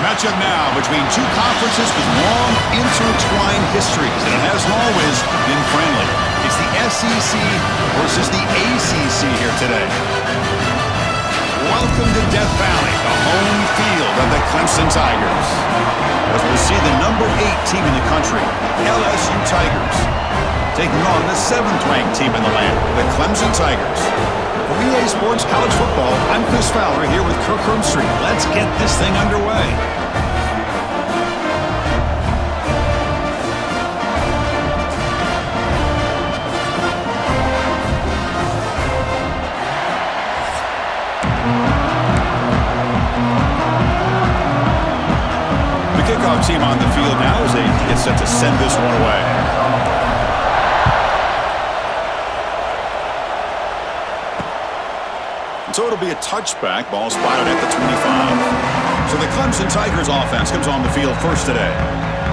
Matchup now between two conferences with long intertwined histories, and it hasn't always been friendly. It's the SEC versus the ACC here today. Welcome to Death Valley, the home field of the Clemson Tigers. As we'll see the number 8 team in the country, LSU Tigers, taking on the 7th-ranked team in the land, the Clemson Tigers. For EA Sports College Football, I'm Chris Fowler here with Kirk Herbstreit. Let's get this thing underway. The kickoff team on the field now as they get set to send this one away. So it'll be a touchback. Ball spotted at the 25. So the Clemson Tigers offense comes on the field first today.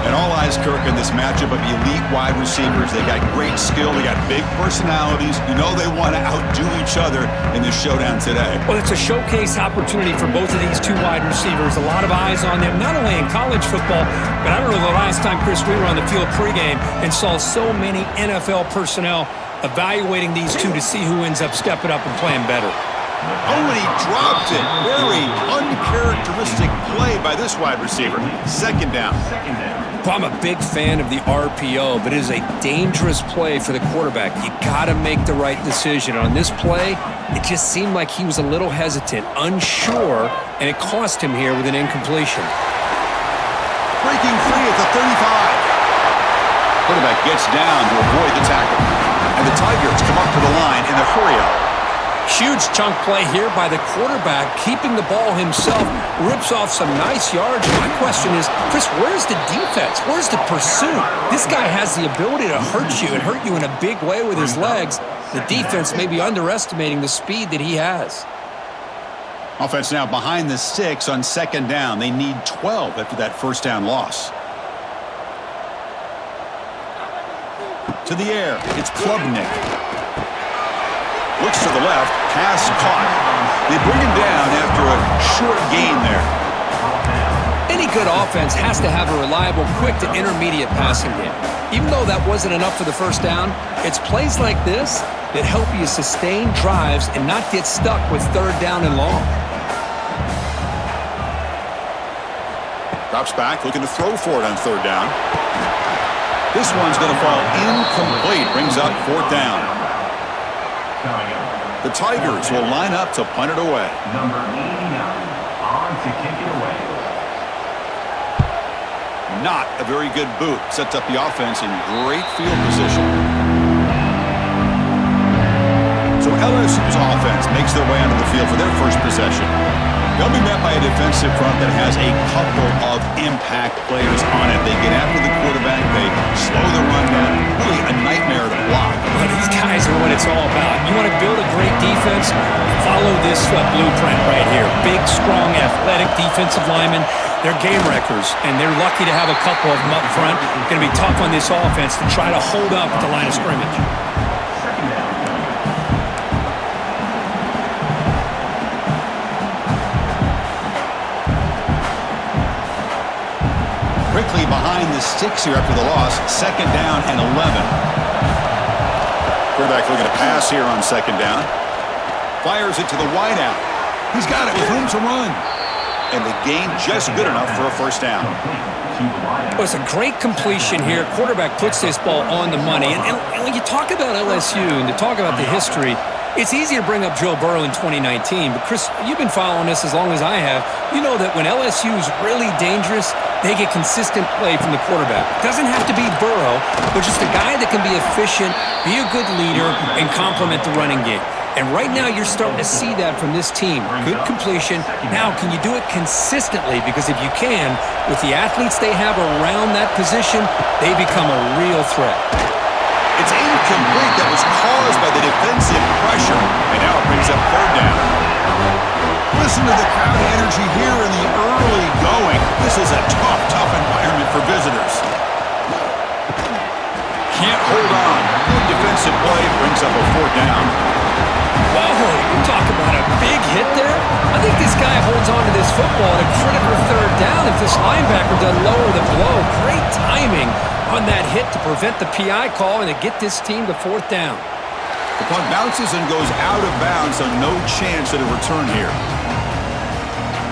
And all eyes, Kirk, in this matchup of elite wide receivers. They got great skill. They got big personalities. You know they want to outdo each other in this showdown today. Well, it's a showcase opportunity for both of these two wide receivers. A lot of eyes on them, not only in college football, but I remember the last time, Chris, we were on the field pregame and saw so many NFL personnel evaluating these two to see who ends up stepping up and playing better. Oh, and he dropped it. Very uncharacteristic play by this wide receiver. Second down. Well, I'm a big fan of the RPO, but it is a dangerous play for the quarterback. You got to make the right decision. On this play, it just seemed like he was a little hesitant, unsure, and it cost him here with an incompletion. Breaking free at the 35. Quarterback gets down to avoid the tackle. And the Tigers come up to the line in the hurry-up. Huge chunk play here by the quarterback, keeping the ball himself, rips off some nice yards. My question is, Chris, where's the defense? Where's the pursuit? This guy has the ability to hurt you and hurt you in a big way with his legs. The defense may be underestimating the speed that he has. Offense now behind the 6 on second down. They need 12 after that first down loss. To the air, it's Klubnik. Looks to the left, pass caught. They bring him down after a short gain there. Any good offense has to have a reliable, quick to intermediate passing game. Even though that wasn't enough for the first down, it's plays like this that help you sustain drives and not get stuck with third down and long. Drops back, looking to throw for it on third down. This one's going to fall incomplete. Brings up fourth down. The Tigers will line up to punt it away. Number 89 on to kick it away. Not a very good boot. Sets up the offense in great field position. So LSU's offense makes their way onto the field for their first possession. They'll be met by a defensive front that has a couple of impact players on it. They get after the quarterback. They slow the run down. Really a nightmare to block. Well, these guys are what it's all about. You want to build a great defense? Follow this blueprint right here. Big, strong, athletic defensive linemen. They're game wreckers, and they're lucky to have a couple of them up front. Going to be tough on this offense to try to hold up at the line of scrimmage. Quickly behind the sticks here after the loss. Second down and 11. Quarterback looking to pass here on second down. Fires it to the wideout. He's got it with room to run. And the gain just good enough for a first down. Well, it's a great completion here. Quarterback puts this ball on the money. And when you talk about LSU and to talk about the history, it's easy to bring up Joe Burrow in 2019. But, Chris, you've been following this as long as I have. You know that when LSU is really dangerous, they get consistent play from the quarterback. Doesn't have to be Burrow, but just a guy that can be efficient, be a good leader, and complement the running game. And right now you're starting to see that from this team. Good completion. Now, can you do it consistently? Because if you can, with the athletes they have around that position, they become a real threat. It's incomplete. That was caused by the defensive pressure. And now it brings up third down. Listen to the crowd energy here in the early going. This is a tough environment for visitors. Can't hold on. Good defensive play brings up a fourth down. Well, you're Talk about a big hit there. I think this guy holds on to this football at a critical third down if this linebacker doesn't lower the blow. Great timing on that hit to prevent the PI call and to get this team to fourth down. The punt bounces and goes out of bounds, so no chance at a return here.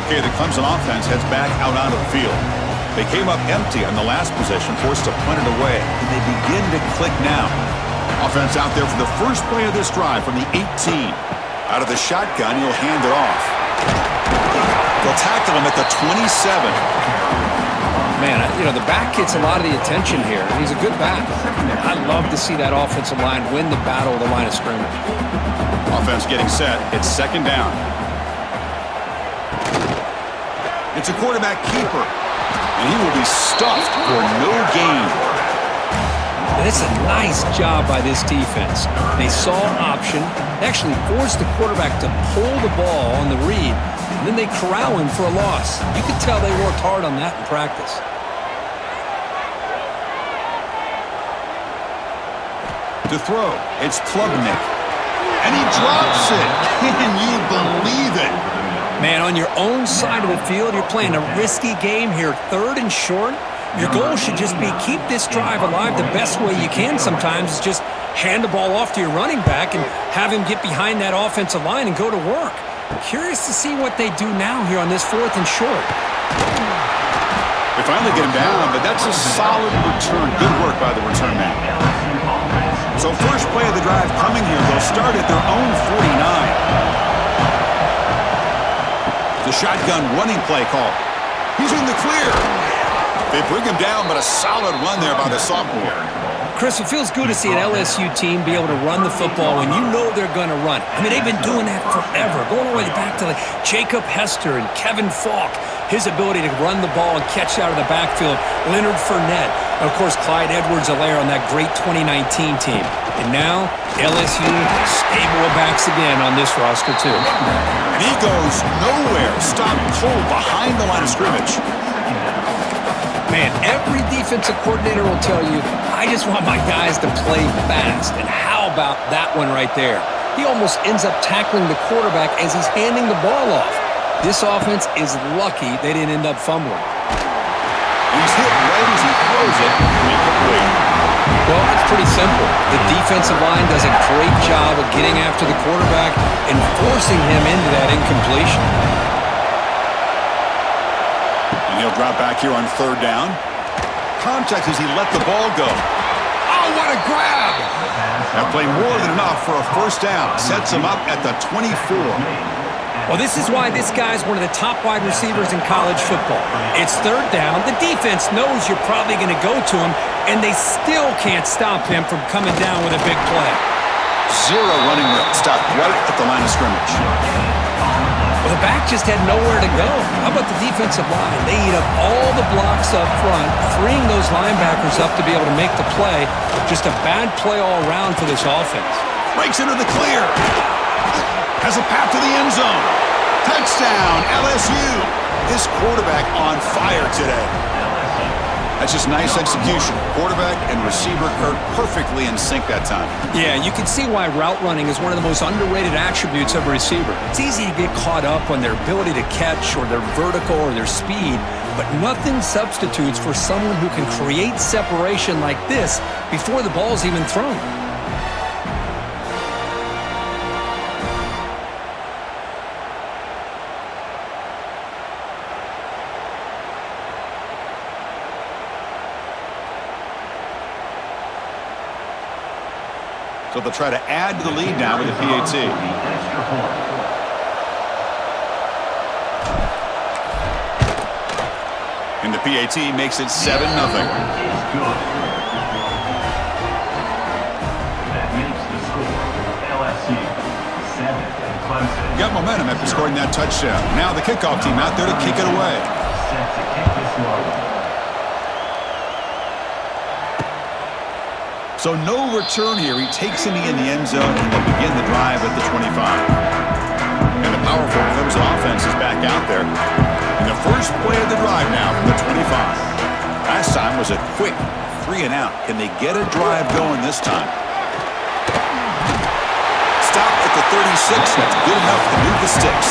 Okay, the Clemson offense heads back out onto the field. They came up empty on the last possession, forced to punt it away, and they begin to click now. Offense out there for the first play of this drive from the 18. Out of the shotgun, he'll hand it off. They'll tackle him at the 27. Man, the back gets a lot of the attention here. He's a good back. I love to see that offensive line win the battle of the line of scrimmage. Offense getting set. It's second down. It's a quarterback keeper, and he will be stuffed for no gain. And it's a nice job by this defense. They saw option. They actually forced the quarterback to pull the ball on the read, and then they corral him for a loss. You could tell they worked hard on that in practice. To throw, it's Klubnik. And he drops it. Can you believe it? Man, on your own side of the field, you're playing a risky game here. Third and short. Your goal should just be keep this drive alive the best way you can sometimes is just hand the ball off to your running back and have him get behind that offensive line and go to work. Curious to see what they do now here on this fourth and short. They finally get him down, but that's a solid return. Good work by the return man. So first play of the drive coming here. They'll start at their own 49. The shotgun running play call. He's in the clear. They bring him down, but a solid run there by the sophomore. Chris, it feels good to see an LSU team be able to run the football when you know they're going to run. I mean, they've been doing that forever, going all the way back to like Jacob Hester and Kevin Falk. His ability to run the ball and catch out of the backfield. Leonard Fournette. And, of course, Clyde Edwards-Helaire on that great 2019 team. And now, LSU stable of backs again on this roster, too. And he goes nowhere. Stop cold behind the line of scrimmage. Man, every defensive coordinator will tell you, I just want my guys to play fast. And how about that one right there? He almost ends up tackling the quarterback as he's handing the ball off. This offense is lucky they didn't end up fumbling. He's hit right as he throws it. Well, it's pretty simple. The defensive line does a great job of getting after the quarterback and forcing him into that incompletion. And he'll drop back here on third down. Contact as he let the ball go. Oh, what a grab! That play more than enough for a first down. Sets him up at the 24. Well, this is why this guy's one of the top wide receivers in college football. It's third down. The defense knows you're probably going to go to him, and they still can't stop him from coming down with a big play. Zero running room. Stopped right at the line of scrimmage. Well, the back just had nowhere to go. How about the defensive line? They eat up all the blocks up front, freeing those linebackers up to be able to make the play. Just a bad play all around for this offense. Breaks into the clear. Has a path to the end zone. Touchdown, LSU. This quarterback on fire today. That's just nice execution. Quarterback and receiver are perfectly in sync that time. Yeah, you can see why route running is one of the most underrated attributes of a receiver. It's easy to get caught up on their ability to catch or their vertical or their speed, but nothing substitutes for someone who can create separation like this before the ball's even thrown. So they'll try to add to the lead now with the PAT. And the PAT makes it 7-0. Got momentum after scoring that touchdown. Now the kickoff team out there to kick it away. So no return here. He takes it in the end zone, and they'll begin the drive at the 25. And the powerful Clemson offense is back out there. And the first play of the drive now from the 25. Last time was a quick 3-and-out. Can they get a drive going this time? Stop at the 36. That's good enough to move the sticks.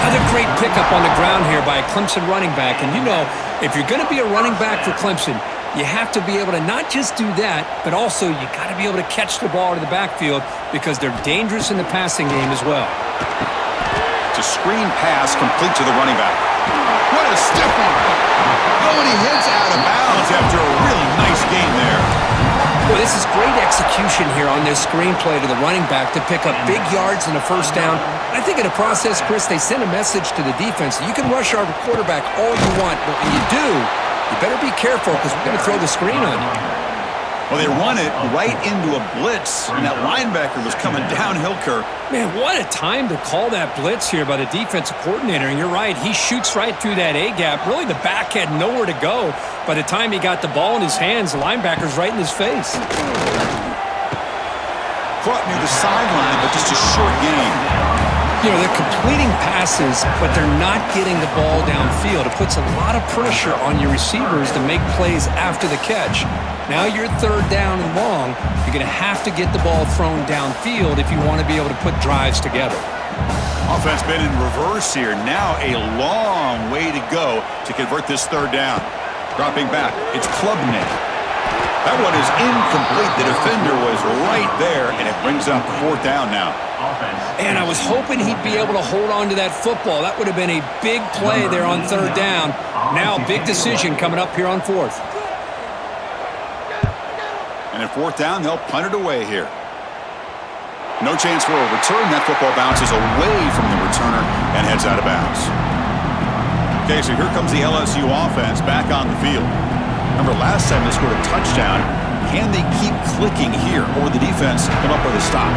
Another great pickup on the ground here by a Clemson running back. And you know, if you're going to be a running back for Clemson, you have to be able to not just do that, but also you got to be able to catch the ball to the backfield because they're dangerous in the passing game as well. It's a screen pass complete to the running back. What a stiff arm. Oh, and he hits out of bounds after a really nice game there. Well, this is great execution here on this screenplay to the running back to pick up big yards and a first down. I think in the process, Chris, they send a message to the defense. You can rush our quarterback all you want, but when you do, you better be careful because we're going to throw the screen on you. Well, they run it right into a blitz, and that linebacker was coming downhill, Kirk. Man, what a time to call that blitz here by the defensive coordinator. And you're right, he shoots right through that A-gap. Really, the back had nowhere to go. By the time he got the ball in his hands, the linebacker's right in his face. Caught near the sideline, but just a short game. You know, they're completing passes, but they're not getting the ball downfield. It puts a lot of pressure on your receivers to make plays after the catch. Now you're third down and long. You're going to have to get the ball thrown downfield if you want to be able to put drives together. Offense been in reverse here. Now a long way to go to convert this third down. Dropping back, it's Klubnik. That one is incomplete. The defender was right there, and it brings up fourth down now. And I was hoping he'd be able to hold on to that football. That would have been a big play there on third down. Now a big decision coming up here on fourth. And at fourth down, they'll punt it away here. No chance for a return. That football bounces away from the returner and heads out of bounds. Okay, so here comes the LSU offense back on the field. Remember, last time they scored a touchdown. Can they keep clicking here, or will the defense come up with a stop?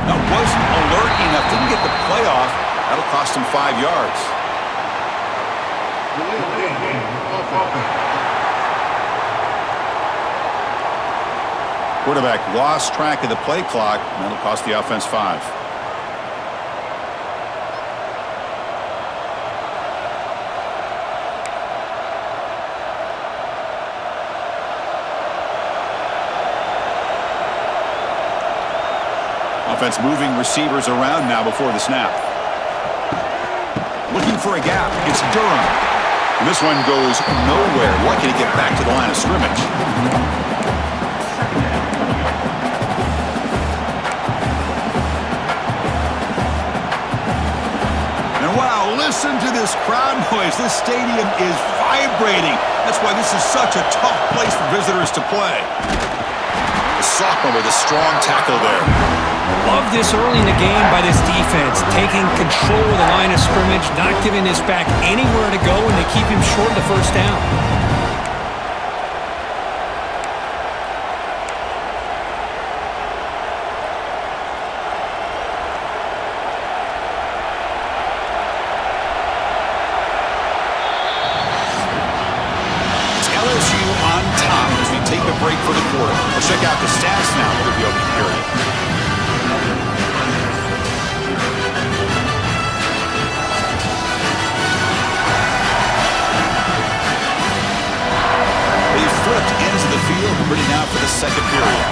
That wasn't alert enough. Didn't get the play off. That'll cost him 5 yards. Quarterback lost track of the play clock, and that'll cost the offense 5. Offense moving receivers around now before the snap. Looking for a gap. It's Durham. And this one goes nowhere. Lucky to get back to the line of scrimmage. Wow, listen to this crowd noise. This stadium is vibrating. That's why this is such a tough place for visitors to play. The sophomore with a strong tackle there. Love this early in the game by this defense, taking control of the line of scrimmage, not giving this back anywhere to go, and they keep him short of the first down. Break for the quarter. Let's check out the stats now for the opening period. They flipped into the field, ready now for the second period.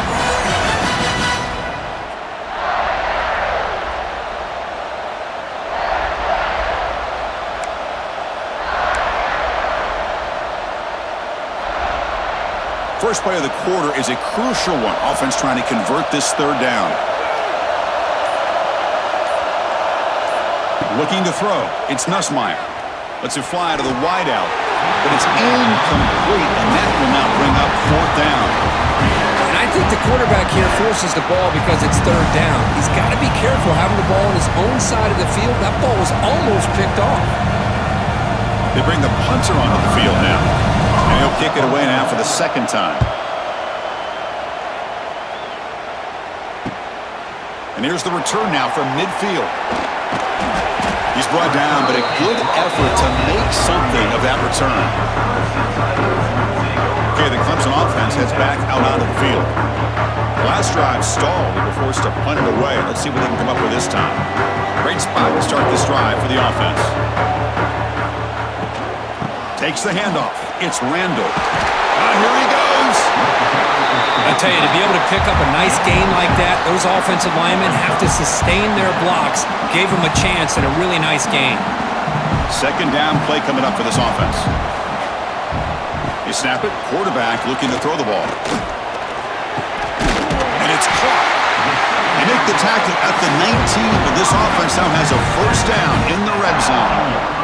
First play of the quarter is a crucial one. Offense trying to convert this third down. Looking to throw. It's Nussmeier. Lets it fly to the wideout. But it's incomplete, and that will now bring up fourth down. And I think the quarterback here forces the ball because it's third down. He's got to be careful having the ball on his own side of the field. That ball was almost picked off. They bring the punter onto the field now. And he'll kick it away now for the second time. And here's the return now from midfield. He's brought down, but a good effort to make something of that return. Okay, the Clemson offense heads back out onto the field. Last drive stalled. They were forced to punt it away. Let's see what they can come up with this time. Great spot to start this drive for the offense. Takes the handoff. It's Randall. Here he goes. I tell you, to be able to pick up a nice game like that, those offensive linemen have to sustain their blocks. Gave them a chance in a really nice game. Second down play coming up for this offense. They snap it. Quarterback looking to throw the ball. And it's caught. They make the tackle at the 19, but this offense now has a first down in the red zone.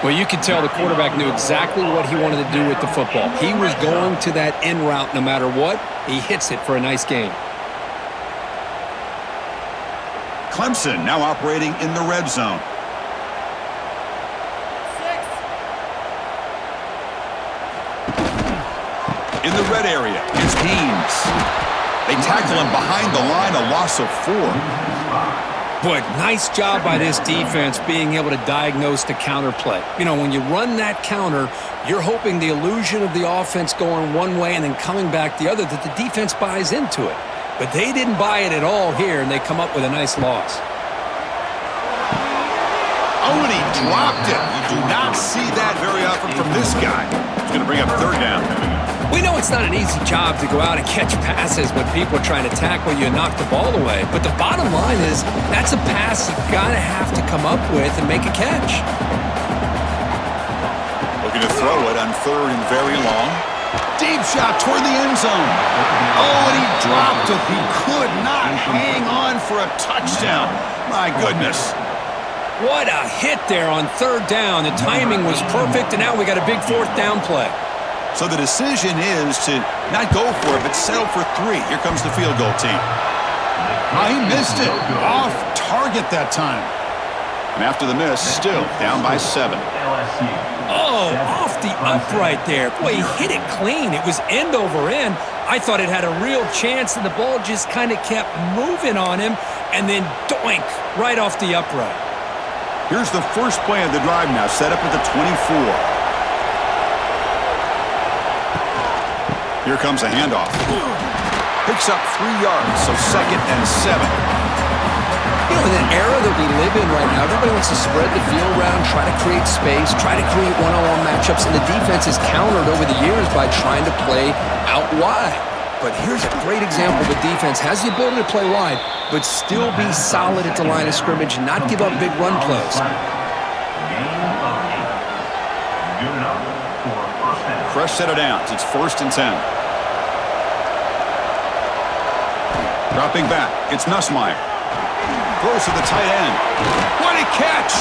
Well, you could tell the quarterback knew exactly what he wanted to do with the football. He was going to that in route no matter what. He hits it for a nice game. Clemson now operating in the red zone. In the red area, it's Haynes. They tackle him behind the line, a loss of 4. Boy, nice job by this defense being able to diagnose the counter play. You know, when you run that counter, you're hoping the illusion of the offense going one way and then coming back the other, that the defense buys into it. But they didn't buy it at all here, and they come up with a nice loss. Oh, and he dropped it. You do not see that very often from this guy. He's going to bring up third down. We know it's not an easy job to go out and catch passes when people are trying to tackle you and knock the ball away. But the bottom line is that's a pass you've got to have to come up with and make a catch. Looking to throw it on third and very long. Deep shot toward the end zone. Oh, and he dropped it. He could not hang on for a touchdown. My goodness. What a hit there on third down. The timing was perfect, and now we got a big fourth down play. So the decision is to not go for it, but settle for 3. Here comes the field goal team. Oh, he missed it. Off target that time. And after the miss, still down by 7. Oh, off the upright there. Boy, he hit it clean. It was end over end. I thought it had a real chance, and the ball just kind of kept moving on him, and then doink, right off the upright. Here's the first play of the drive now, set up at the 24. Here comes a handoff. Picks up 3 yards, so 2nd and 7. You know, in an era that we live in right now, everybody wants to spread the field around, try to create space, try to create one-on-one matchups, and the defense has countered over the years by trying to play out wide. But here's a great example. The defense has the ability to play wide, but still be solid at the line of scrimmage and not give up big run plays. Fresh set of downs. It's 1st and 10. Dropping back. It's Nussmeier. Throws to the tight end. What a catch!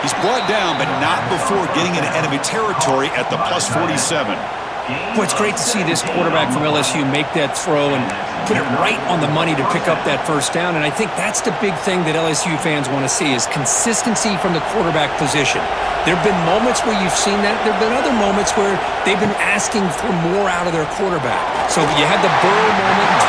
He's brought down, but not before getting into enemy territory at the plus 47. Boy, it's great to see this quarterback from LSU make that throw and put it right on the money to pick up that first down. And I think that's the big thing that LSU fans want to see is consistency from the quarterback position. There have been moments where you've seen that. There have been other moments where they've been asking for more out of their quarterback. So you had the Burrow moment in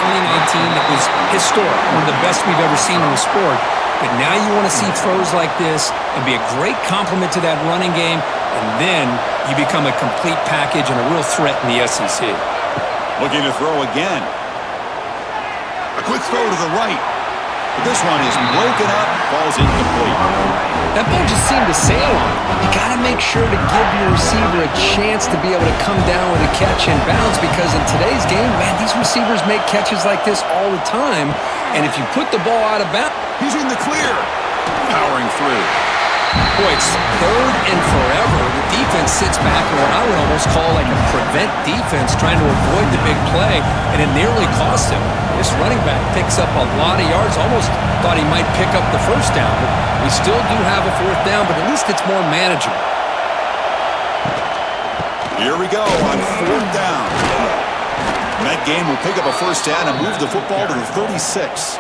2019 that was historic, one of the best we've ever seen in the sport. But now you want to see throws like this and be a great complement to that running game, and then you become a complete package and a real threat in the SEC. Looking to throw again. A quick throw to the right. But this one is broken up, falls incomplete. That ball just seemed to sail on. You got to make sure to give your receiver a chance to be able to come down with a catch and bounce, because in today's game, man, these receivers make catches like this all the time. And if you put the ball out of bounds, he's in the clear. Powering through. Boy, it's 3rd and forever. The defense sits back in what I would almost call like a prevent defense, trying to avoid the big play, and it nearly cost him. This running back picks up a lot of yards. Almost thought he might pick up the first down, but we still do have a 4th down, but at least it's more manageable. Here we go on 4th down. That game will pick up a first down and move the football to the 36.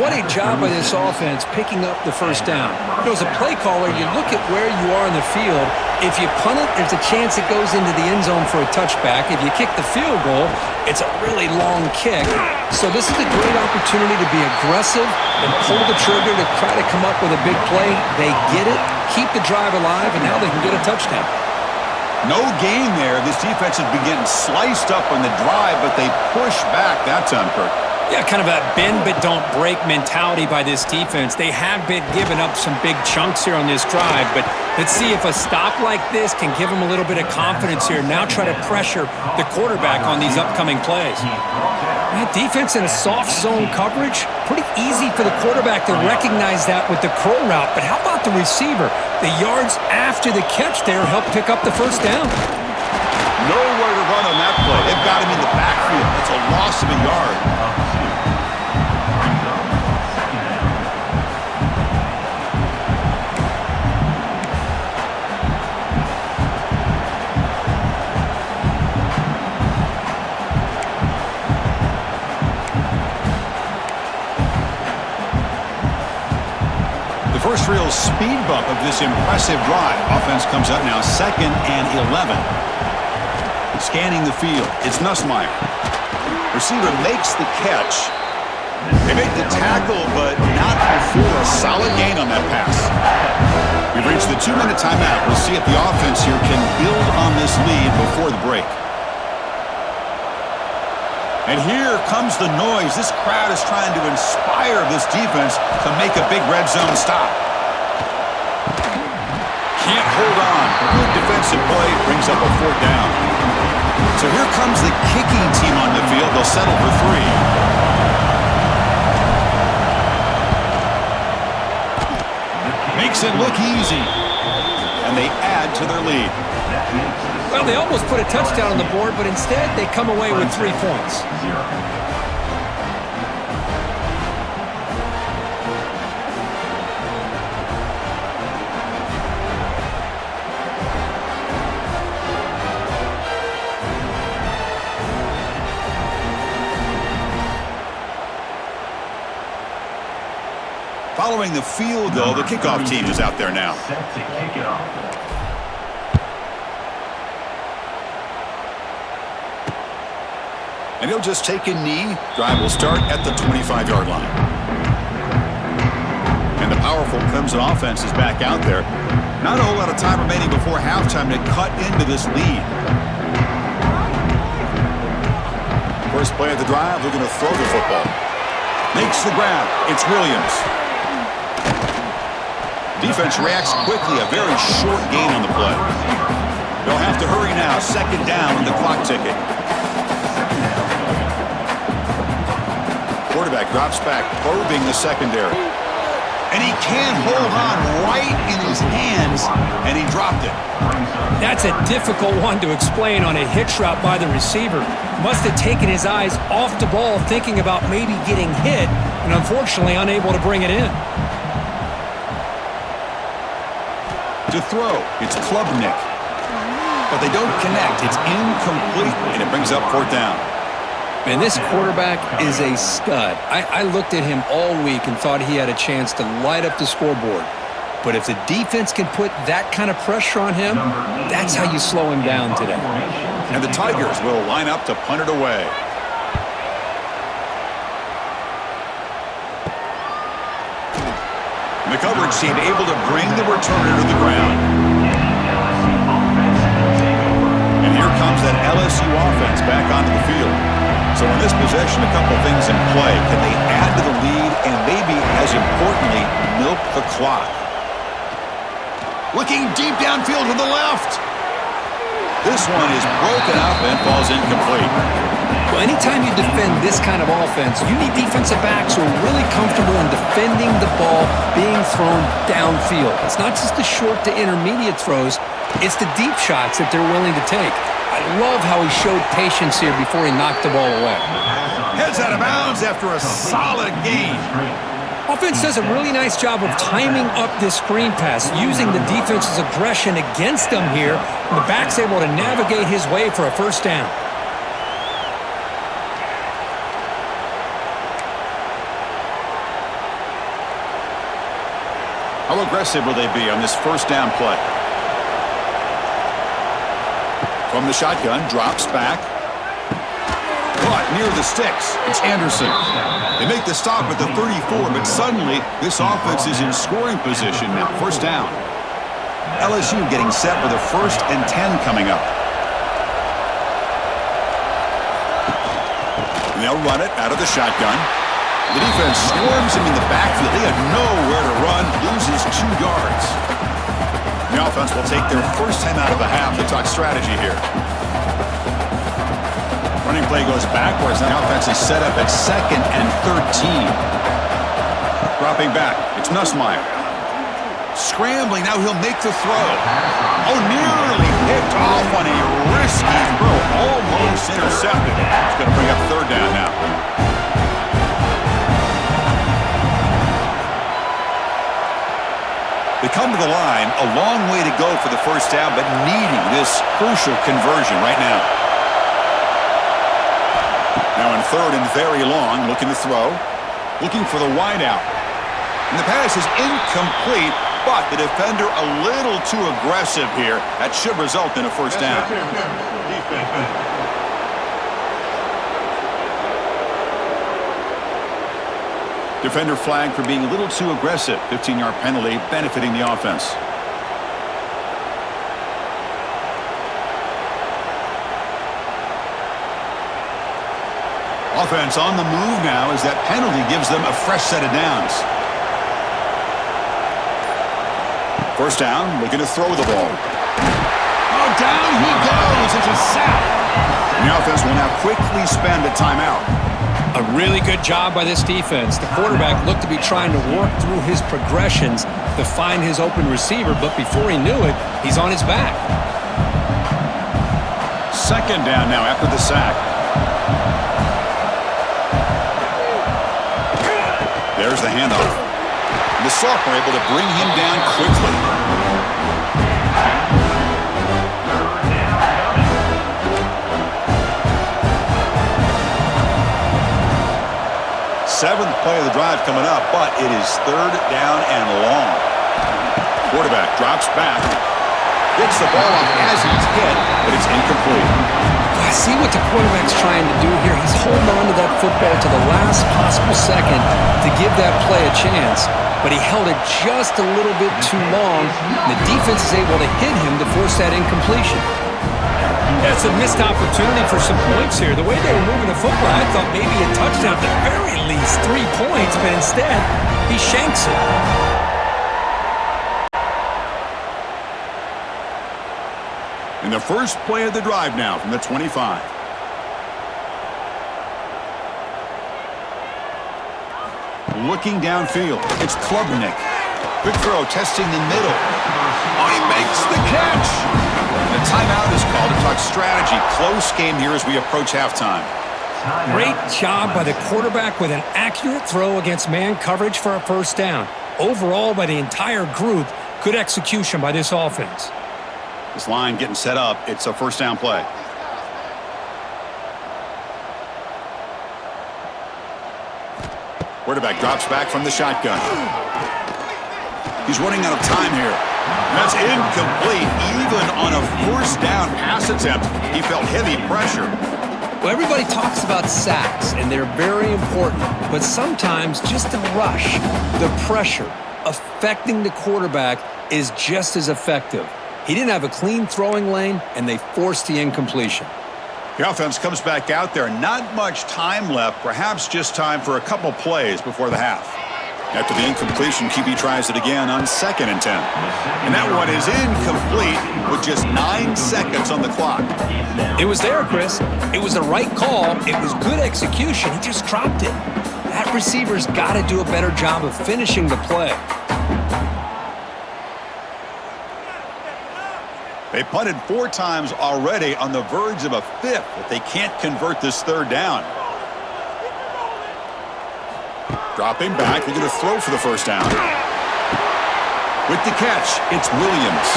What a job by this offense picking up the first down. You know, as a play caller, you look at where you are in the field. If you punt it, there's a chance it goes into the end zone for a touchback. If you kick the field goal, it's a really long kick. So this is a great opportunity to be aggressive and pull the trigger to try to come up with a big play. They get it, keep the drive alive, and now they can get a touchdown. No gain there. This defense has been getting sliced up on the drive, but they push back that time, Kirk. Yeah, kind of a bend but don't break mentality by this defense. They have been giving up some big chunks here on this drive, but let's see if a stop like this can give them a little bit of confidence here. Now try to pressure the quarterback on these upcoming plays. That defense in a soft zone coverage, pretty easy for the quarterback to recognize that with the curl route. But how about the receiver? The yards after the catch there help pick up the first down. Nowhere to run on that play. They've got him in the backfield. It's a loss of a yard. First real speed bump of this impressive drive. Offense comes up now 2nd and 11. Scanning the field. It's Nussmeier. Receiver makes the catch. They make the tackle, but not before a solid gain on that pass. We've reached the 2-minute timeout. We'll see if the offense here can build on this lead before the break. And here comes the noise. This crowd is trying to inspire this defense to make a big red zone stop. Can't hold on. Good defensive play brings up a 4th down. So here comes the kicking team on the field. They'll settle for 3. Makes it look easy. And they add to their lead. Well, they almost put a touchdown on the board, but instead they come away with 3 points. Following the field goal, the kickoff team is out there now. Set to kick it off. And he'll just take a knee. Drive will start at the 25-yard line. And the powerful Clemson offense is back out there. Not a whole lot of time remaining before halftime to cut into this lead. First play of the drive, they're going to throw the football. Makes the grab. It's Williams. Defense reacts quickly. A very short gain on the play. They'll have to hurry now. 2nd down and the clock ticking. Quarterback drops back, probing the secondary. And he can't hold on right in his hands, and he dropped it. That's a difficult one to explain on a hitch route by the receiver. Must have taken his eyes off the ball, thinking about maybe getting hit, and unfortunately unable to bring it in. To throw, it's Klubnik. But they don't connect. It's incomplete, and it brings up 4th down. Man, this quarterback is a stud. I looked at him all week and thought he had a chance to light up the scoreboard. But if the defense can put that kind of pressure on him, that's how you slow him down today. And the Tigers will line up to punt it away. The coverage team able to bring the returner to the ground. And here comes that LSU offense back onto the field. So in this possession, a couple things in play. Can they add to the lead and maybe, as importantly, milk the clock? Looking deep downfield to the left. This one is broken up and falls incomplete. Well, anytime you defend this kind of offense, you need defensive backs who are really comfortable in defending the ball being thrown downfield. It's not just the short to intermediate throws, it's the deep shots that they're willing to take. I love how he showed patience here before he knocked the ball away. Heads out of bounds after a solid gain. Offense does a really nice job of timing up this screen pass, using the defense's aggression against them here, and the back's able to navigate his way for a first down. How aggressive will they be on this first down play? From the shotgun, drops back. Caught near the sticks. It's Anderson. They make the stop at the 34, but suddenly this offense is in scoring position now. First down. LSU getting set with a 1st and 10 coming up. And they'll run it out of the shotgun. The defense swarms him in the backfield. He had nowhere to run, loses 2 yards. The offense will take their first time out of the half to talk strategy here. Running play goes backwards. The offense is set up at 2nd and 13. Dropping back, it's Nussmeier. Scrambling, now he'll make the throw. Oh, nearly picked off on a risky throw. Almost intercepted. It's going to bring up 3rd down now. They come to the line, a long way to go for the 1st down, but needing this crucial conversion right now. Now in 3rd and very long, looking to throw. Looking for the wide out. And the pass is incomplete, but the defender a little too aggressive here. That should result in a 1st down. Defender flagged for being a little too aggressive. 15-yard penalty benefiting the offense. Offense on the move now as that penalty gives them a fresh set of downs. 1st down, looking to throw the ball. Oh, down he goes. It's a sack. And the offense will now quickly spend a timeout. A really good job by this defense. The quarterback looked to be trying to work through his progressions to find his open receiver, but before he knew it, he's on his back. 2nd down now after the sack. There's the handoff. The sophomore able to bring him down quickly. Seventh play of the drive coming up, but it is 3rd down and long. Quarterback drops back. Gets the ball off as he's hit, but it's incomplete. I see what the quarterback's trying to do here. He's holding on to that football to the last possible second to give that play a chance, but he held it just a little bit too long, and the defense is able to hit him to force that incompletion. That's a missed opportunity for some points here. The way they were moving the football, I thought maybe a touchdown, at the very least 3 points, but instead, he shanks it. And the first play of the drive now from the 25. Looking downfield, it's Klubnik. Quick throw, testing the middle. Oh, he makes the catch! The timeout is called to talk strategy. Close game here as we approach halftime. Great job by the quarterback with an accurate throw against man coverage for a 1st down. Overall, by the entire group, good execution by this offense. This line getting set up. It's a 1st down play. Quarterback drops back from the shotgun. He's running out of time here. That's incomplete. Even on a 1st down pass attempt, he felt heavy pressure. Well, everybody talks about sacks, and they're very important. But sometimes just the rush, the pressure, affecting the quarterback is just as effective. He didn't have a clean throwing lane, and they forced the incompletion. The offense comes back out there. Not much time left. Perhaps just time for a couple plays before the half. After the incompletion, QB tries it again on 2nd and 10. And that one is incomplete with just 9 seconds on the clock. It was there, Chris. It was the right call. It was good execution. He just dropped it. That receiver's got to do a better job of finishing the play. They punted 4 times already, on the verge of a 5th if they can't convert this 3rd down. Dropping back, looking to throw for the 1st down. With the catch, it's Williams.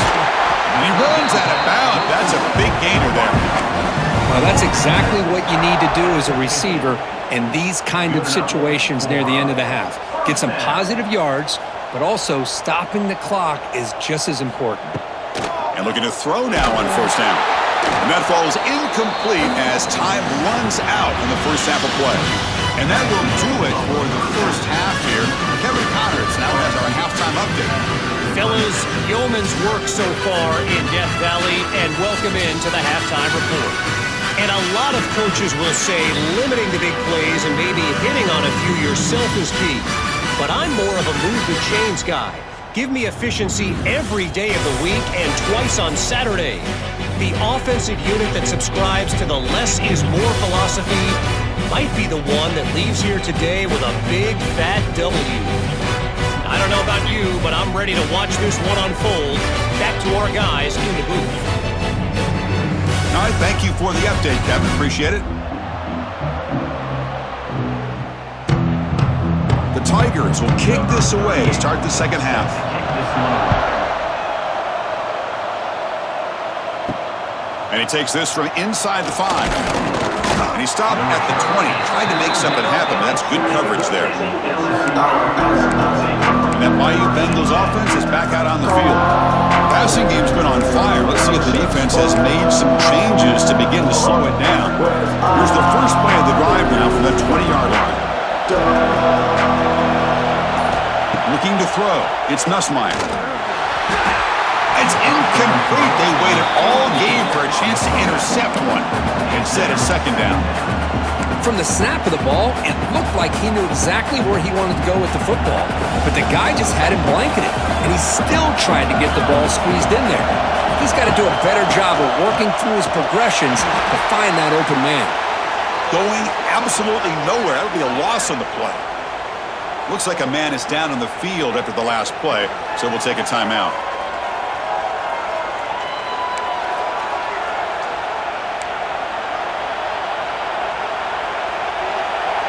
And he runs out of bounds. That's a big gainer there. Well, that's exactly what you need to do as a receiver in these kind of situations near the end of the half. Get some positive yards, but also stopping the clock is just as important. And looking to throw now on 1st down. And that falls incomplete as time runs out in the 1st half of play. And that will do it for the 1st half here. Kevin Connors now has our halftime update. Fellas, yeoman's work so far in Death Valley, and welcome into the halftime report. And a lot of coaches will say limiting the big plays and maybe hitting on a few yourself is key. But I'm more of a move the chains guy. Give me efficiency every day of the week and twice on Saturday. The offensive unit that subscribes to the less is more philosophy might be the one that leaves here today with a big fat W. I don't know about you, but I'm ready to watch this one unfold. Back to our guys in the booth. All right, thank you for the update, Kevin. Appreciate it. The Tigers will kick this away to start the second half. And he takes this from inside the 5. And he stopped at the 20. Tried to make something happen, but that's good coverage there. And that Bayou Bengals offense is back out on the field. Passing game's been on fire. Let's see if the defense has made some changes to begin to slow it down. Here's the first play of the drive now from the 20-yard line. Looking to throw. It's Nussmeier. It's incomplete. They waited all game for a chance to intercept one. Instead, it's second down. From the snap of the ball, it looked like he knew exactly where he wanted to go with the football. But the guy just had him blanketed, and he still tried to get the ball squeezed in there. He's got to do a better job of working through his progressions to find that open man. Going absolutely nowhere. That'll be a loss on the play. Looks like a man is down on the field after the last play, so we'll take a timeout.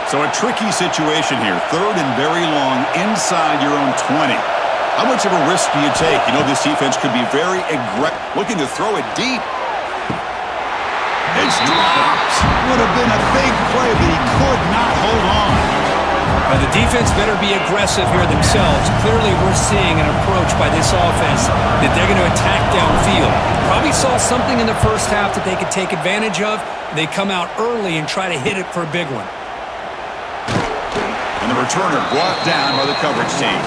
So a tricky situation here. Third and very long inside your own 20. How much of a risk do you take? You know this defense could be very aggressive. Looking to throw it deep. It's dropped. Would have been a big play, but he could not hold on. Now the defense better be aggressive here themselves. Clearly we're seeing an approach by this offense that they're going to attack downfield. Probably saw something in the first half that they could take advantage of. They come out early and try to hit it for a big one. And the returner brought down by the coverage team.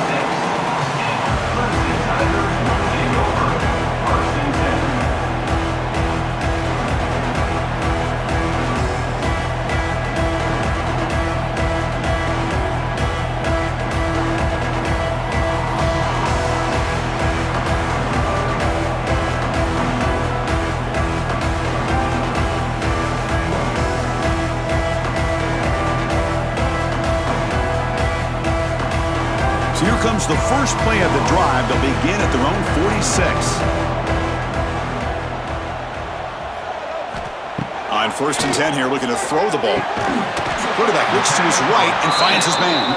So here comes the first play of the drive. They'll begin at their own 46. On 1st and 10 here, looking to throw the ball. Quarterback looks to his right and finds his man.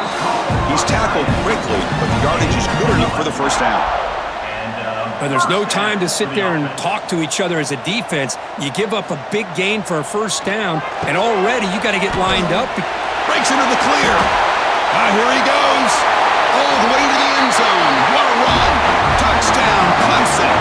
He's tackled quickly, but the yardage is good enough for the first down. But there's no time to sit there and talk to each other as a defense. You give up a big gain for a first down, and already you got to get lined up. Breaks into the clear. Here he goes. All the way to the end zone. What a run. Touchdown, Clemson.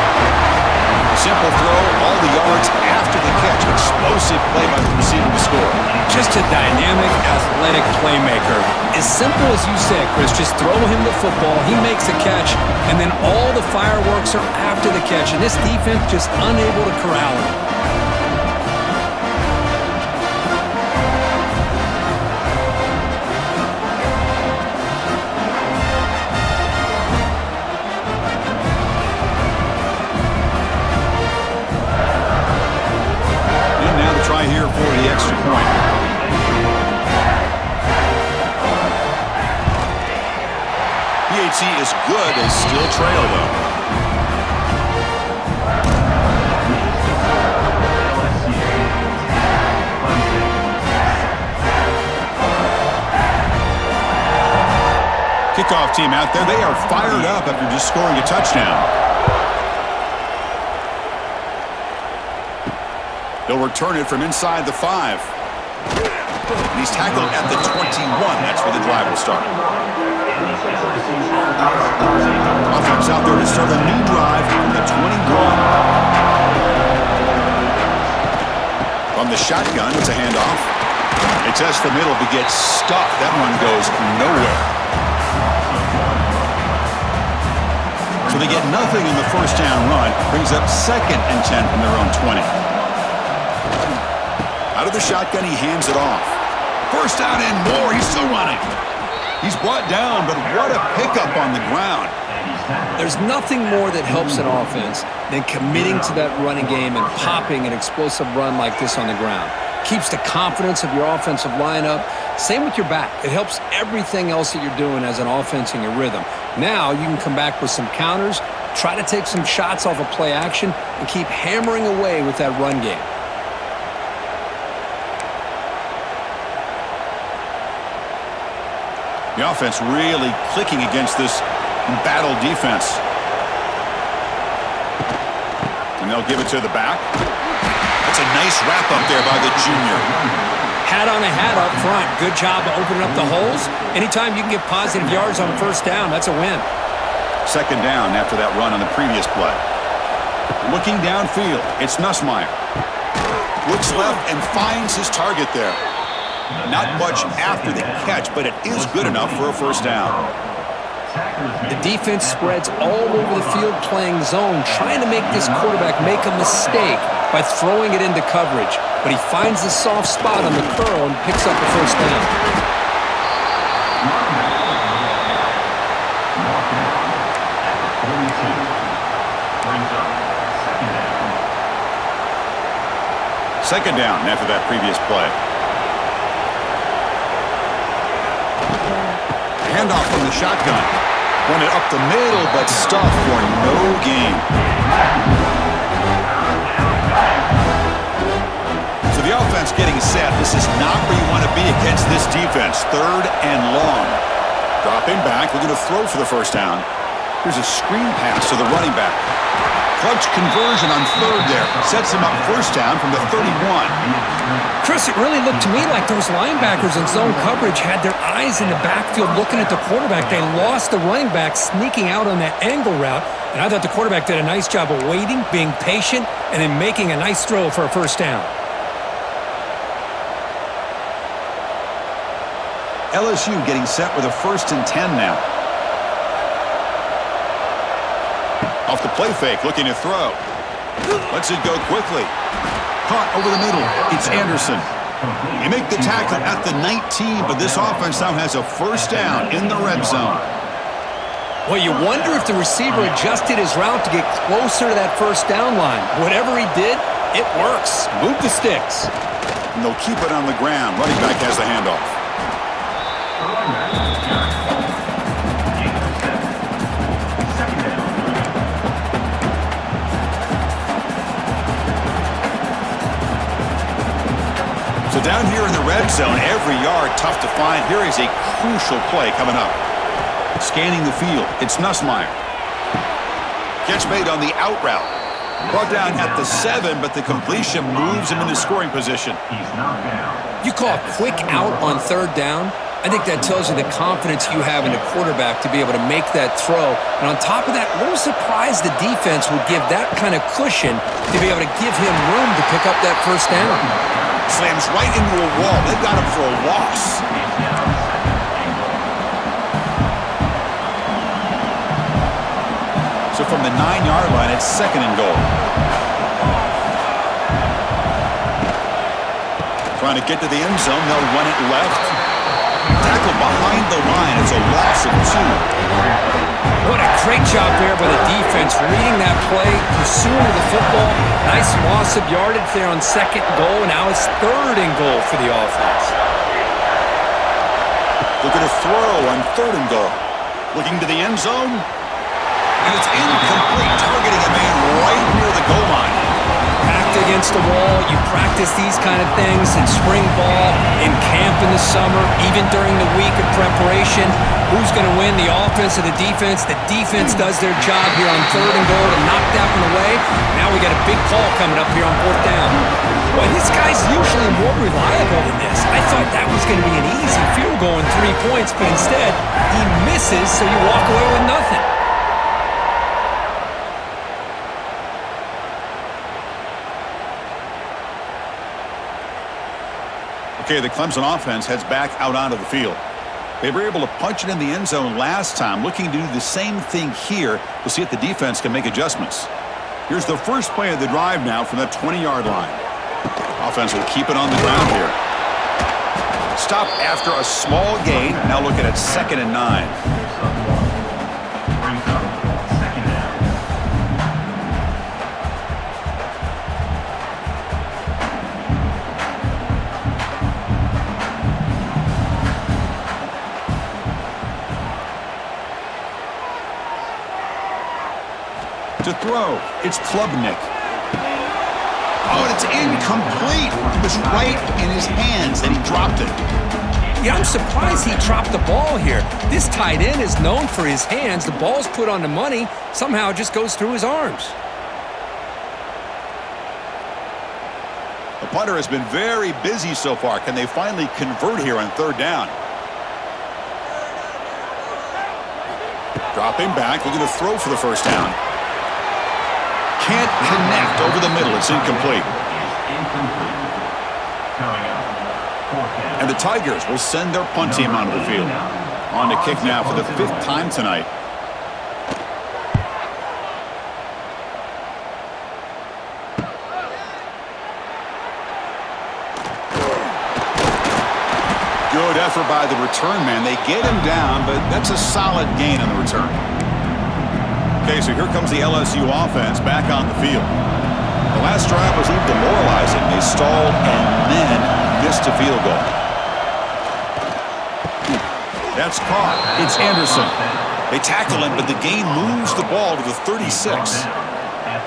Simple throw, all the yards after the catch. Explosive play by the receiver to score. Just a dynamic, athletic playmaker. As simple as you said, Chris, just throw him the football, he makes a catch, and then all the fireworks are after the catch, and this defense just unable to corral him. Here for the extra point. PAT is good. They still trail, though. Kickoff team out there. They are fired up after just scoring a touchdown. They'll return it from inside the 5. And he's tackled at the 21. That's where the drive will start. Offense out there to start a new drive from the 21. From the shotgun, it's a handoff. It tests the middle, but gets stuffed. That one goes nowhere. So So they get nothing in the first down run. Brings up 2nd and 10 from their own 20. Out of the shotgun, he hands it off. First down and more. He's still running. He's brought down, but what a pickup on the ground. There's nothing more that helps an offense than committing to that running game and popping an explosive run like this on the ground. Keeps the confidence of your offensive lineup. Same with your back. It helps everything else that you're doing as an offense in your rhythm. Now you can come back with some counters, try to take some shots off of play action, and keep hammering away with that run game. The offense really clicking against this battle defense. And they'll give it to the back. That's a nice wrap up there by the junior. Hat on a hat up front. Good job of opening up the holes. Anytime you can get positive yards on first down, that's a win. 2nd down after that run on the previous play. Looking downfield, it's Nussmeier. Looks left and finds his target there. Not much after the catch, but it is good enough for a first down. The defense spreads all over the field playing zone, trying to make this quarterback make a mistake by throwing it into coverage. But he finds the soft spot on the curl and picks up the first down. Second down after that previous play. Handoff from the shotgun. Run it up the middle, but stuffed for no gain. So the offense getting set. This is not where you want to be against this defense. 3rd and long. Dropping back, looking to throw for the first down. Here's a screen pass to the running back. Clutch conversion on 3rd there. Sets him up first down from the 31. Chris, it really looked to me like those linebackers in zone coverage had their eyes in the backfield looking at the quarterback. They lost the running back sneaking out on that angle route, and I thought the quarterback did a nice job of waiting, being patient, and then making a nice throw for a first down. LSU getting set with a 1st and 10 now. Off the play fake, looking to throw. Lets it go quickly. Caught over the middle. It's Anderson. They make the tackle at the 19, but this offense now has a first down in the red zone. Well, you wonder if the receiver adjusted his route to get closer to that first down line. Whatever he did, it works. Move the sticks. And they'll keep it on the ground. Running back has the handoff. So down here in the red zone, every yard tough to find. Here is a crucial play coming up. Scanning the field, it's Nussmeier. Catch made on the out route. Brought down at the 7, but the completion moves him into scoring position. You call a quick out on 3rd down. I think that tells you the confidence you have in the quarterback to be able to make that throw. And on top of that, a little surprised the defense would give that kind of cushion to be able to give him room to pick up that first down. Slams right into a wall. They've got him for a loss. So from the 9-yard line, it's 2nd and goal. Trying to get to the end zone. They'll run it left. Tackle behind the line. It's a loss of 2. What a great job there by the defense, reading that play, pursuing the football. Nice loss of yardage there on 2nd goal, and now it's 3rd and goal for the offense. Looking to throw on 3rd and goal. Looking to the end zone. And it's incomplete, targeting a man right near the goal line. Packed against the wall. You practice these kind of things in spring ball, in camp in the summer, even during the week of preparation. Who's going to win, the offense or the defense? The defense does their job here on 3rd and goal to knock that one away. Now we got a big call coming up here on 4th down. Boy, this guy's usually more reliable than this. I thought that was going to be an easy field goal and 3 points, but instead he misses, so you walk away with nothing. Okay, the Clemson offense heads back out onto the field. They were able to punch it in the end zone last time, looking to do the same thing here. We'll see if the defense can make adjustments. Here's the first play of the drive now from that 20-yard line. Offense will keep it on the ground here. Stop after a small gain. Now looking at 2nd and 9. To throw, it's Klubnik. Oh, and it's incomplete. It was right in his hands, and he dropped it. Yeah, I'm surprised he dropped the ball here. This tight end is known for his hands. The ball's put on the money. Somehow it just goes through his arms. The punter has been very busy so far. Can they finally convert here on 3rd down? Dropping back, looking to throw for the first down. Can't connect over the middle. It's incomplete. And the Tigers will send their punt team onto the field. On to kick now for the 5th time tonight. Good effort by the return man. They get him down, but that's a solid gain on the return. Okay, so here comes the LSU offense back on the field. The last drive was a little demoralizing. They stalled and then missed a field goal. That's caught. It's Anderson. They tackle him, but the gain moves the ball to the 36.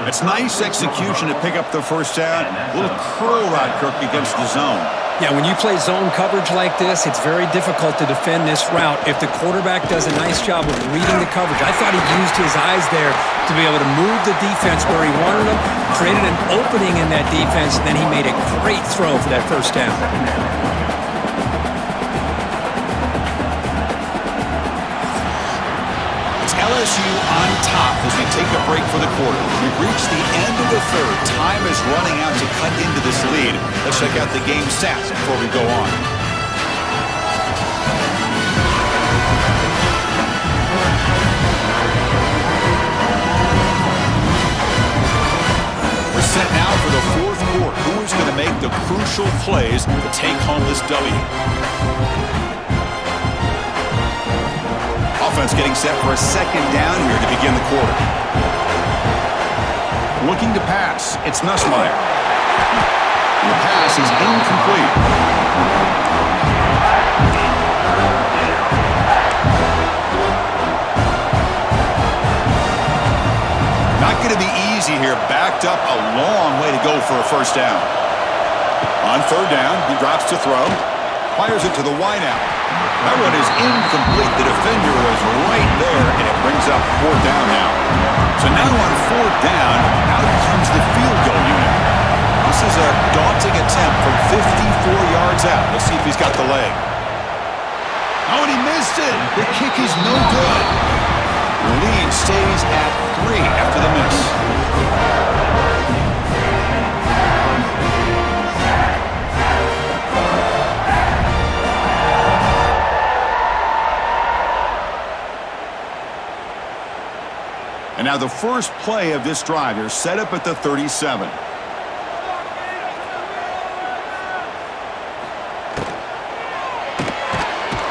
It's nice execution to pick up the first down. A little curl route, Kirk, against the zone. Yeah, when you play zone coverage like this, it's very difficult to defend this route if the quarterback does a nice job of reading the coverage. I thought he used his eyes there to be able to move the defense where he wanted them, created an opening in that defense, and then he made a great throw for that first down. It's LSU on top as we take a break for the quarter. We've reached the end of the 3rd. Time is running out to cut into this lead. Let's check out the game stats before we go on. We're set now for the 4th quarter. Who's going to make the crucial plays to take home this W? Offense getting set for a 2nd down here to begin the quarter. Looking to pass. It's Nussmeier. The pass is incomplete. Not going to be easy here. Backed up a long way to go for a first down. On 3rd down, he drops to throw. Fires it to the wideout. That one is incomplete. The defender was right there, and it brings up 4th down now. So now on 4th down, out comes the field goal unit. This is a daunting attempt from 54 yards out. Let's see if he's got the leg. Oh, and he missed it. The kick is no good. The lead stays at 3 after the miss. And now the first play of this drive here, set up at the 37.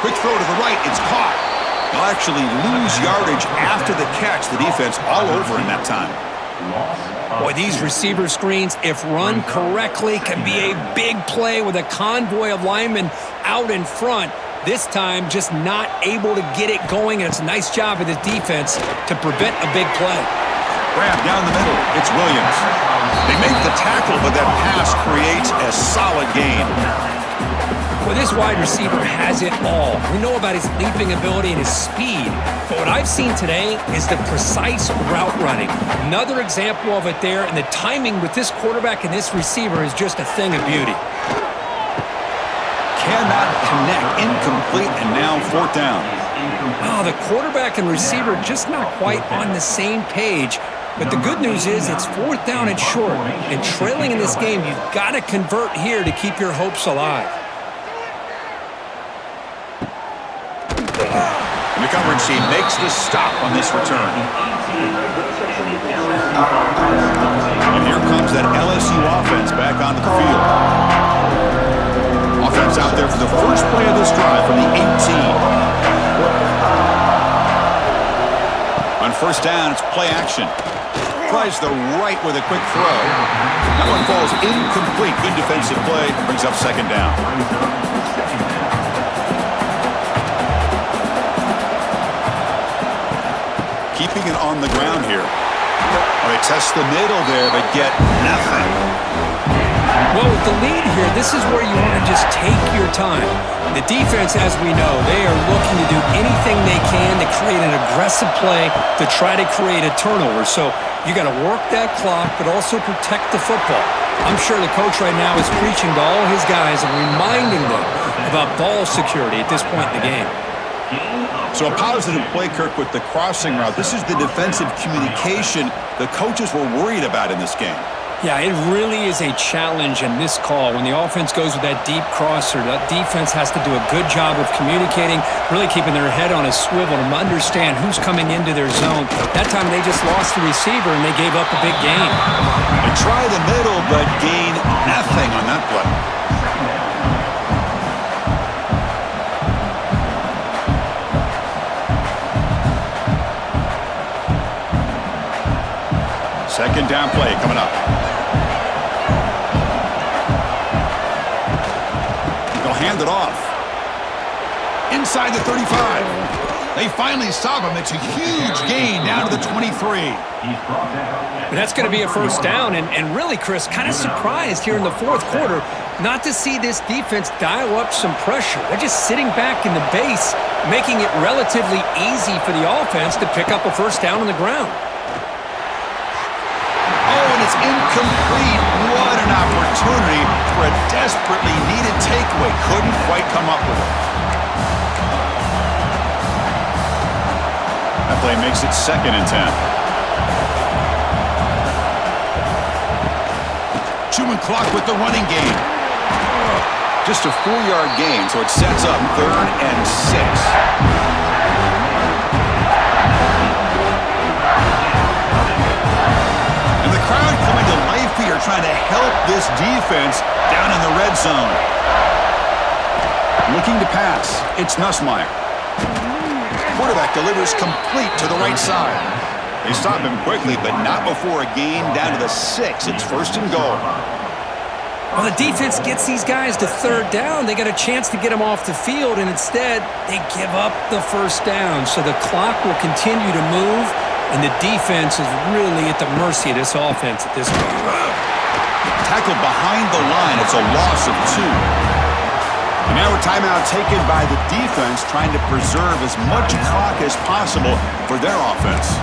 Quick throw to the right, it's caught. They'll actually lose yardage after the catch. The defense all over in that time. Boy, these receiver screens, if run correctly, can be a big play with a convoy of linemen out in front. This time, just not able to get it going, and it's a nice job of the defense to prevent a big play. Grab down the middle. It's Williams. They make the tackle, but that pass creates a solid gain. Well, this wide receiver has it all. We know about his leaping ability and his speed, but what I've seen today is the precise route running. Another example of it there, and the timing with this quarterback and this receiver is just a thing of beauty. Cannot connect, incomplete, and now 4th down. Oh, the quarterback and receiver just not quite on the same page. But the good news is it's 4th down and short. And trailing in this game, you've got to convert here to keep your hopes alive. The coverage team makes the stop on this return. And here comes that LSU offense back onto the field. Offense out there for the first play of this drive from the 18. On first down, it's play action. Tries the right with a quick throw. That one falls incomplete. Good defensive play. Brings up second down. Keeping it on the ground here. Well, they test the middle there, but get nothing. Well, with the lead here, this is where you want to just take your time. The defense, as we know, they are looking to do anything they can to create an aggressive play to try to create a turnover. So you got to work that clock, but also protect the football. I'm sure the coach right now is preaching to all his guys and reminding them about ball security at this point in the game. So a positive play, Kirk, with the crossing route. This is the defensive communication the coaches were worried about in this game. Yeah, it really is a challenge in this call. When the offense goes with that deep crosser, that defense has to do a good job of communicating, really keeping their head on a swivel to understand who's coming into their zone. That time they just lost the receiver and they gave up a big gain. They try the middle, but gain nothing on that play. Second down play coming up. They'll hand it off. Inside the 35. They finally stop him. It's a huge gain down to the 23. But that's going to be a first down. And really, Chris, kind of surprised here in the fourth quarter not to see this defense dial up some pressure. They're just sitting back in the base, making it relatively easy for the offense to pick up a first down on the ground. It's incomplete. What an opportunity for a desperately needed takeaway. Couldn't quite come up with it. That play makes it 2nd and 10. Chewing clock with the running game. Just a 4-yard gain, so it sets up 3rd and 6. Coming to life here, trying to help this defense down in the red zone. Looking to pass. It's Nussmeier. Quarterback delivers complete to the right side. They stop him quickly, but not before a gain down to the 6. It's 1st and goal. Well, the defense gets these guys to 3rd down. They got a chance to get them off the field, and instead they give up the first down. So the clock will continue to move. And the defense is really at the mercy of this offense at this point. Tackled behind the line. It's a loss of 2. And now a timeout taken by the defense, trying to preserve as much clock as possible for their offense.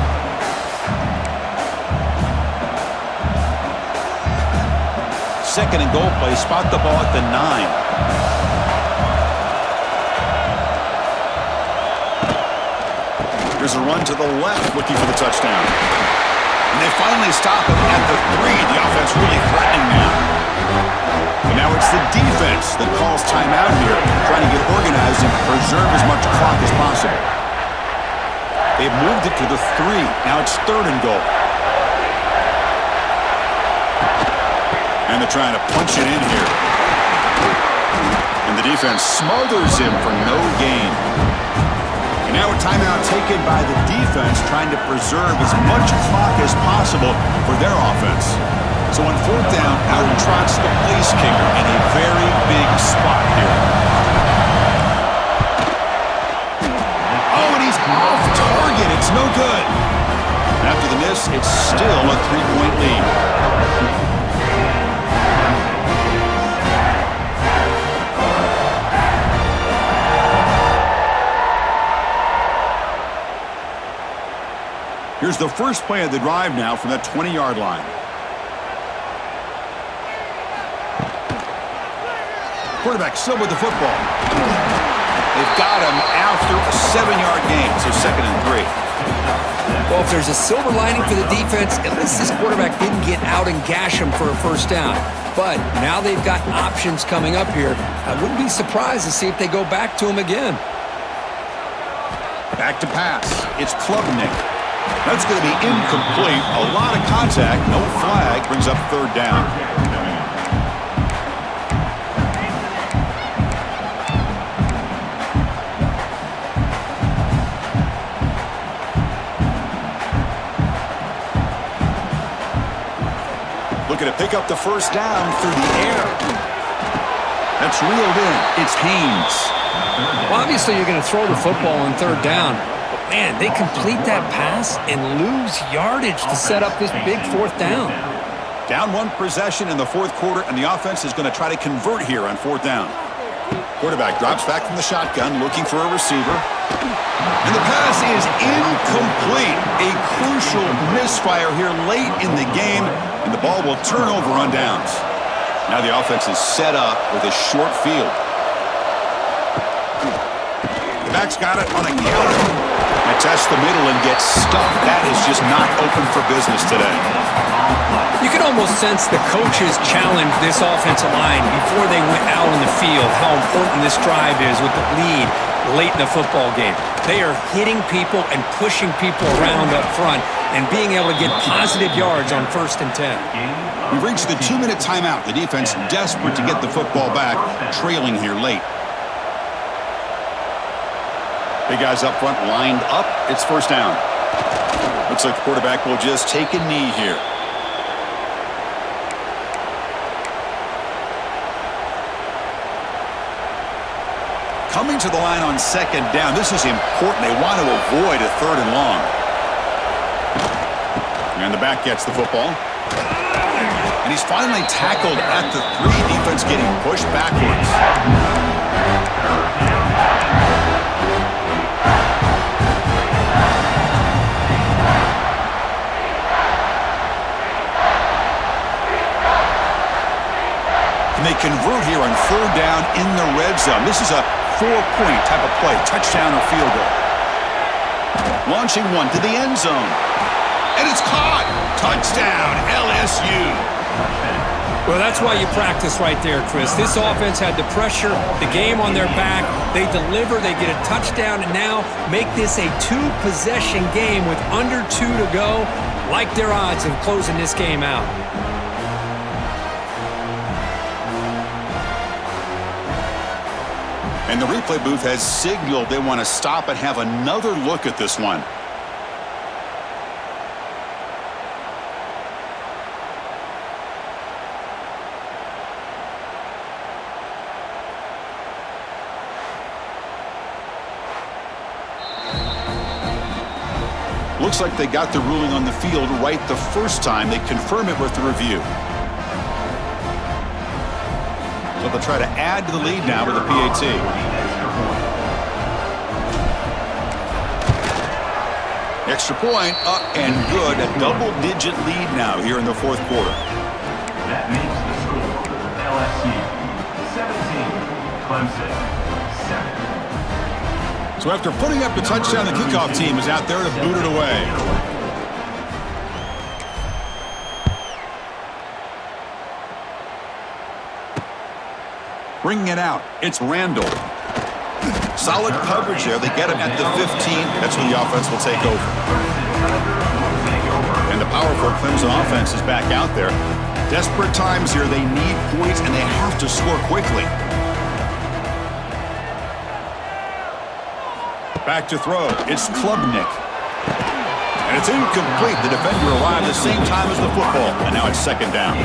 Second and goal play. Spot the ball at the 9. Here's a run to the left, looking for the touchdown. And they finally stop him at the 3. The offense really threatening now. And now it's the defense that calls timeout here, trying to get organized and preserve as much clock as possible. They've moved it to the 3. Now it's 3rd and goal. And they're trying to punch it in here. And the defense smothers him for no gain. And now a timeout taken by the defense, trying to preserve as much clock as possible for their offense. So on 4th down, out trots the place kicker in a very big spot here. Oh, and he's off target. It's no good. After the miss, it's still a 3-point lead. Here's the first play of the drive now from that 20-yard line. Quarterback still with the football. They've got him after a 7-yard gain, so 2nd and 3. Well, if there's a silver lining for the defense, at least this quarterback didn't get out and gash him for a first down. But now they've got options coming up here. I wouldn't be surprised to see if they go back to him again. Back to pass. It's Klubnik. That's going to be incomplete. A lot of contact. No flag. Brings up third down. Looking to pick up the first down through the air. That's reeled in. It's Haynes. Well, obviously you're going to throw the football on third down. But, man, they complete that pass and lose yardage to set up this big fourth down. Down one possession in the fourth quarter, and the offense is going to try to convert here on fourth down. Quarterback drops back from the shotgun, looking for a receiver. And the pass is incomplete. A crucial misfire here late in the game, and the ball will turn over on downs. Now the offense is set up with a short field. The back's got it on a counter. And tests the middle and gets stuffed. That is just not open for business today. You can almost sense the coaches challenge this offensive line before they went out on the field, how important this drive is with the lead late in the football game. They are hitting people and pushing people around up front and being able to get positive yards on 1st and 10. We've reached the 2-minute timeout. The defense desperate to get the football back, trailing here late. Big guys up front lined up. It's first down. Looks like the quarterback will just take a knee here. Coming to the line on second down. This is important. They want to avoid a third and long. And the back gets the football. And he's finally tackled at the 3. Defense getting pushed backwards. And they convert here on third down in the red zone. This is a 4-point type of play, touchdown or field goal. Launching one to the end zone. And it's caught. Touchdown, LSU. Well, that's why you practice right there, Chris. This offense had the pressure, the game on their back. They deliver, they get a touchdown, and now make this a 2-possession game with under 2 to go. Like their odds of closing this game out. And the replay booth has signaled they want to stop and have another look at this one. Looks like they got the ruling on the field right the first time. They confirm it with the review. So they'll try to add to the lead now with a PAT. Extra point, up and good. A double-digit lead now here in the fourth quarter. That makes the score LSU 17, Clemson 7. So after putting up the touchdown, the kickoff team is out there to boot it away. Bringing it out, it's Randall. Solid coverage there. They get him at the 15. That's when the offense will take over. And the powerful Clemson offense is back out there. Desperate times here. They need points, and they have to score quickly. Back to throw. It's Klubnik. And it's incomplete. The defender arrived the same time as the football. And now it's second down.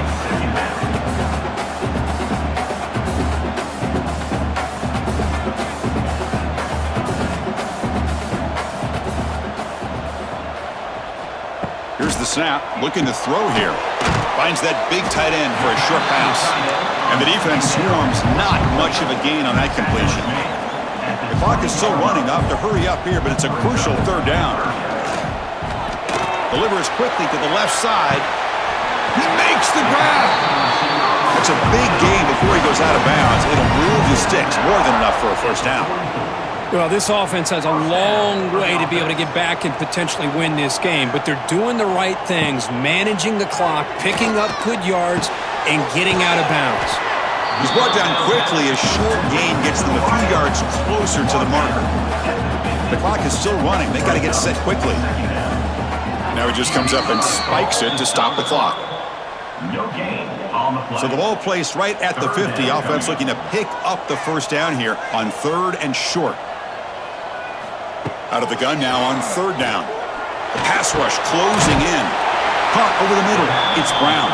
Here's the snap. Looking to throw here. Finds that big tight end for a short pass. And the defense swarms. Not much of a gain on that completion. The clock is still running. They'll have to hurry up here, but it's a crucial third down. Delivers quickly to the left side. He makes the grab. It's a big gain before he goes out of bounds. It'll move the sticks. More than enough for a first down. Well, this offense has a long way to be able to get back and potentially win this game, but they're doing the right things, managing the clock, picking up good yards, and getting out of bounds. He's brought down quickly. A short gain gets them a few yards closer to the marker. The clock is still running. They got to get set quickly. Now he just comes up and spikes it to stop the clock. No gain on the play. So the ball placed right at the 50. Offense looking to pick up the first down here on 3rd and short. Out of the gun now on 3rd down. The pass rush closing in. Hunt over the middle. It's Brown.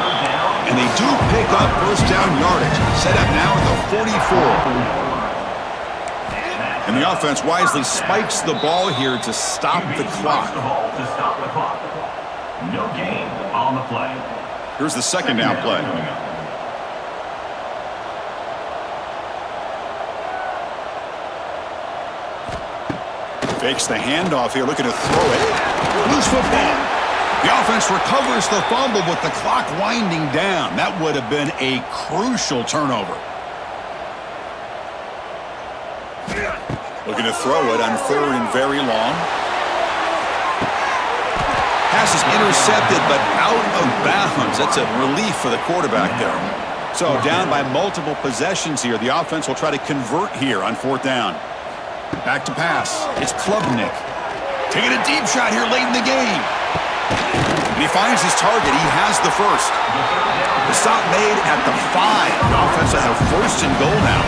And they do pick up first down yardage. Set up now at the 44. And the offense wisely spikes the ball here to stop the clock. No gain on the play. Here's the 2nd down play. Fakes the handoff here, looking to throw it. Loose football. The offense recovers the fumble with the clock winding down. That would have been a crucial turnover. Looking to throw it on 3rd and very long. Pass is intercepted, but out of bounds. That's a relief for the quarterback there. So down by multiple possessions here. The offense will try to convert here on 4th down. Back to pass. It's Klubnik. Taking a deep shot here late in the game. And he finds his target. He has the first. The stop made at the 5. The offense will have 1st and goal now.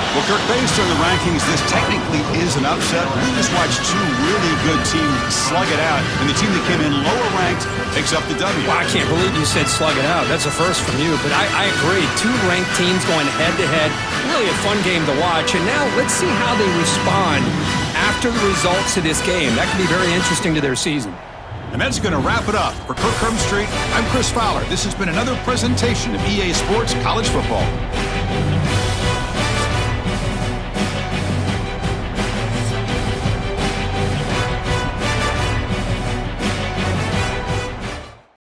Well, Kirk, based on the rankings, this technically is an upset. We just watched 2 really good teams slug it out, and the team that came in lower ranked picks up the W. Well, I can't believe you said slug it out. That's a first from you, but I agree. 2 ranked teams going head-to-head. Really a fun game to watch, and now let's see how they respond after the results of this game. That could be very interesting to their season. And that's going to wrap it up. For Kirk Street, I'm Chris Fowler. This has been another presentation of EA Sports College Football.